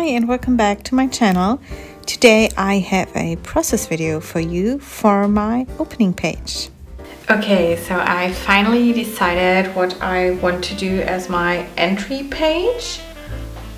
Hi and welcome back to my channel. Today I have a process video for you for my opening page. Okay, so I finally decided what I want to do as my entry page.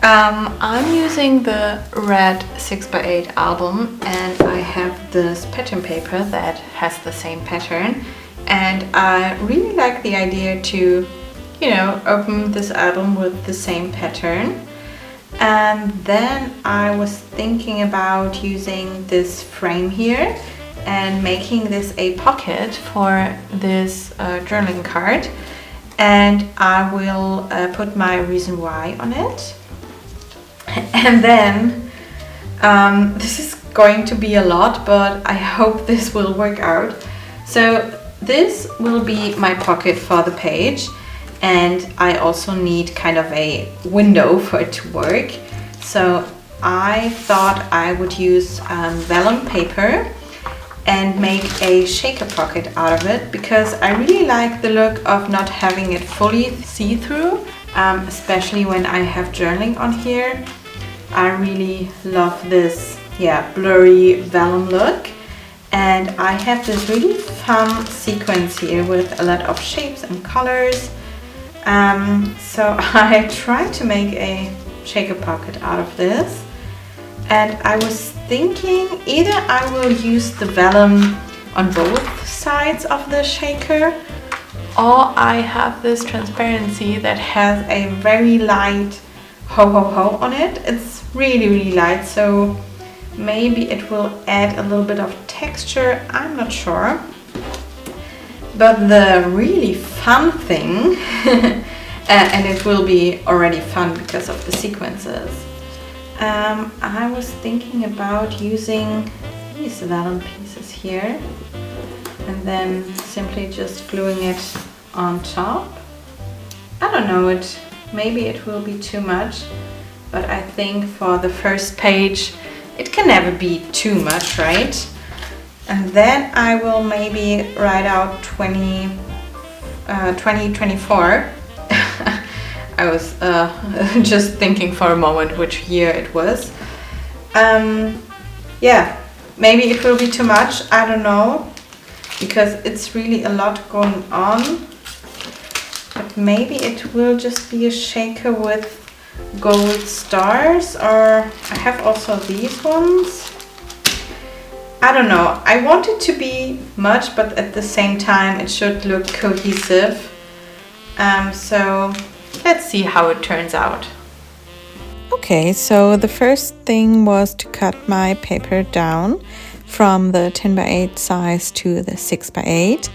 I'm using the red 6x8 album and I have this pattern paper that has the same pattern, and I really like the idea to, open this album with the same pattern. And then I was thinking about using this frame here and making this a pocket for this journaling card, and I will put my reason why on it. And then this is going to be a lot, but I hope this will work out. So this will be my pocket for the page, and I also need kind of a window for it to work. So I thought I would use vellum paper and make a shaker pocket out of it, because I really like the look of not having it fully see-through, especially when I have journaling on here. I really love this blurry vellum look. And I have this really fun sequence here with a lot of shapes and colors. So I tried to make a shaker pocket out of this, and I was thinking either I will use the vellum on both sides of the shaker, or I have this transparency that has a very light ho ho ho on it. It's really light, so maybe it will add a little bit of texture, I'm not sure. But the really fun thing, and it will be already fun because of the sequences, I was thinking about using these vellum pieces here and then simply just gluing it on top. I don't know, maybe it will be too much, but I think for the first page it can never be too much, right? And then I will maybe write out 2024. I was just thinking for a moment which year it was. Maybe it will be too much, I don't know, because it's really a lot going on. But maybe it will just be a shaker with gold stars, or I have also these ones. I don't know, I want it to be much, but at the same time it should look cohesive. So let's see how it turns out. Okay, so the first thing was to cut my paper down from the 10x8 size to the 6x8.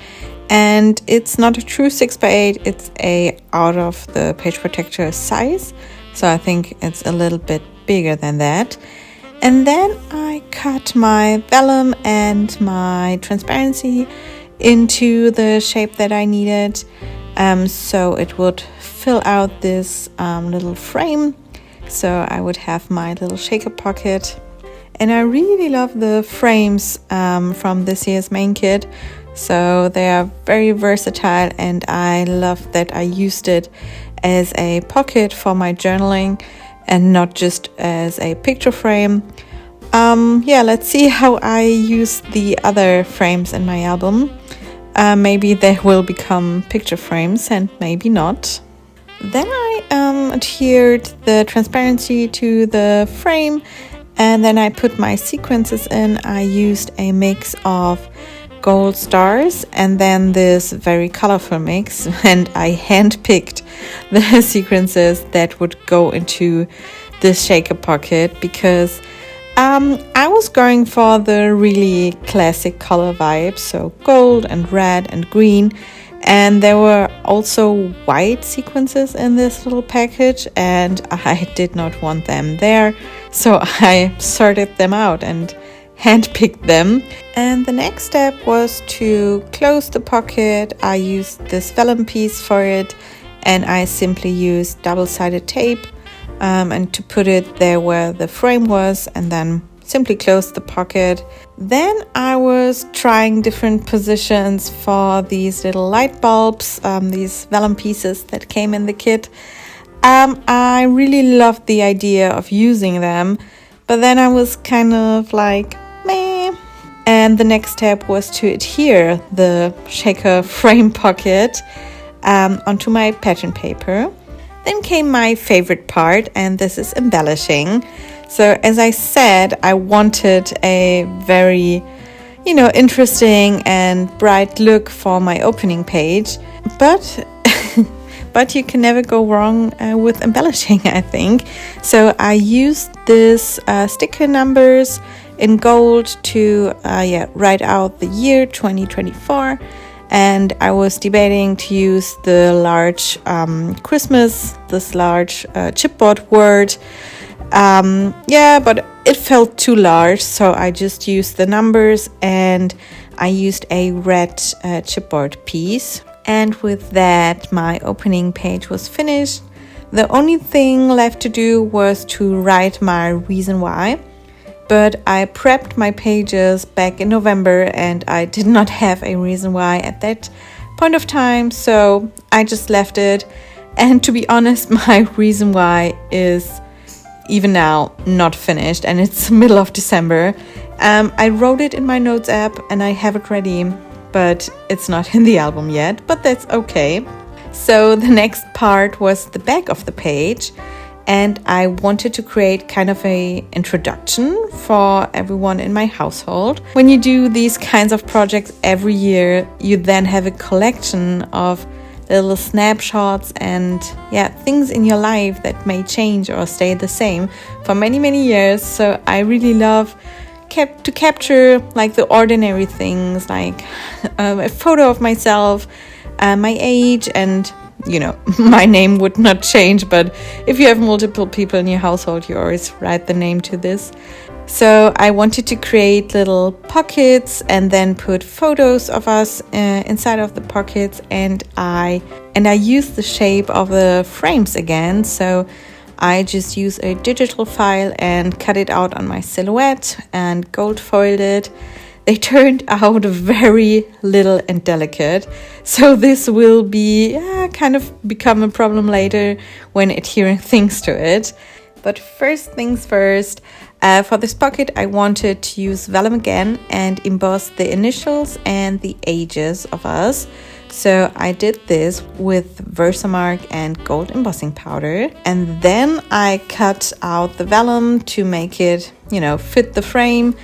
And it's not a true 6x8, it's a out of the page protector size. So I think it's a little bit bigger than that. And then I cut my vellum and my transparency into the shape that I needed, so it would fill out this little frame. So I would have my little shaker pocket. And I really love the frames from this year's main kit. So they are very versatile, and I love that I used it as a pocket for my journaling and not just as a picture frame. Let's see how I use the other frames in my album. Maybe they will become picture frames and maybe not. Then I adhered the transparency to the frame, and then I put my sequences in. I used a mix of gold stars and then this very colorful mix, and I handpicked the sequences that would go into this shaker pocket because I was going for the really classic color vibe, so gold and red and green, and there were also white sequences in this little package, and I did not want them there, so I sorted them out and handpicked them. And the next step was to close the pocket. I used this vellum piece for it, and I simply used double-sided tape and to put it there where the frame was, and then simply close the pocket. Then I was trying different positions for these little light bulbs, these vellum pieces that came in the kit. I really loved the idea of using them, but then I was kind of like, meh. And the next step was to adhere the shaker frame pocket onto my pattern paper. Then came my favorite part, and this is embellishing. So as I said, I wanted a very, interesting and bright look for my opening page, but but you can never go wrong with embellishing, I think. So I used this sticker numbers in gold to write out the year 2024. And I was debating to use the large Christmas, this large chipboard word. But it felt too large, so I just used the numbers, and I used a red chipboard piece. And with that, my opening page was finished. The only thing left to do was to write my reason why. But I prepped my pages back in November, and I did not have a reason why at that point of time, so I just left it. And to be honest, my reason why is even now not finished, and it's middle of December. I wrote it in my notes app and I have it ready, but it's not in the album yet, but that's okay. So the next part was the back of the page, and I wanted to create kind of a introduction for everyone in my household. When you do these kinds of projects every year, you then have a collection of little snapshots and things in your life that may change or stay the same for many, many years. So I really love to capture like the ordinary things, like a photo of myself, my age, and my name would not change, but if you have multiple people in your household, you always write the name to this. So I wanted to create little pockets and then put photos of us inside of the pockets, and I used the shape of the frames again. So I just use a digital file and cut it out on my silhouette and gold foiled it. They turned out very little and delicate, so this will be kind of become a problem later when adhering things to it. But first things first, for this pocket I wanted to use vellum again and emboss the initials and the ages of us. So I did this with Versamark and gold embossing powder, and then I cut out the vellum to make it, fit the frame.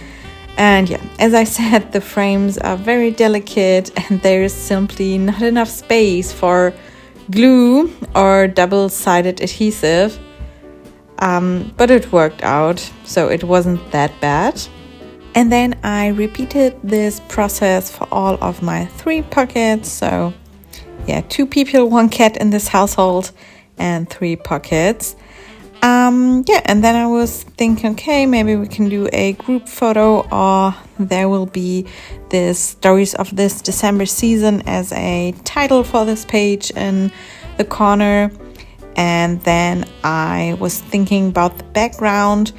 And as I said, the frames are very delicate and there's simply not enough space for glue or double-sided adhesive. But it worked out, so it wasn't that bad. And then I repeated this process for all of my 3 pockets. So 2 people, 1 cat in this household, and 3 pockets. And then I was thinking, okay, maybe we can do a group photo, or there will be this stories of this December season as a title for this page in the corner. And then I was thinking about the background,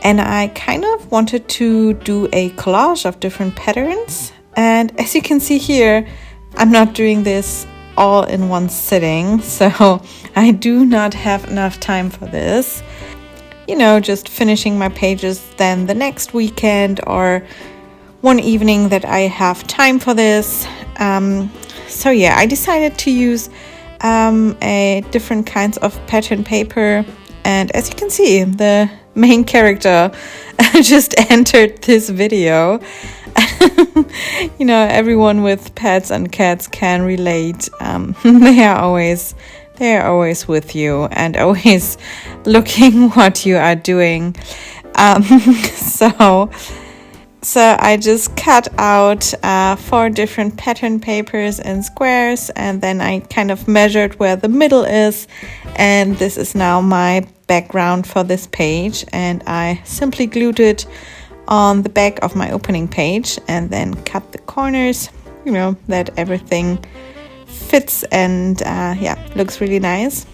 and I kind of wanted to do a collage of different patterns. And as you can see here, I'm not doing this all in one sitting, so I do not have enough time for this. Just finishing my pages then the next weekend or one evening that I have time for this. I decided to use a different kinds of pattern paper, and as you can see, the main character just entered this video. Everyone with pets and cats can relate. They are always with you and always looking what you are doing. So I just cut out 4 different pattern papers in squares, and then I kind of measured where the middle is, and this is now my background for this page, and I simply glued it on the back of my opening page and then cut the corners, that everything fits and looks really nice.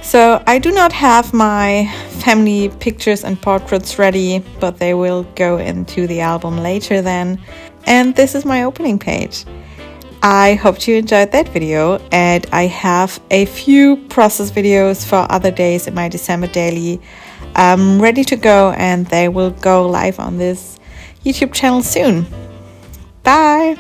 So I do not have my family pictures and portraits ready, but they will go into the album later then. And this is my opening page. I hope you enjoyed that video, and I have a few process videos for other days in my December daily ready to go, and they will go live on this YouTube channel soon. Bye!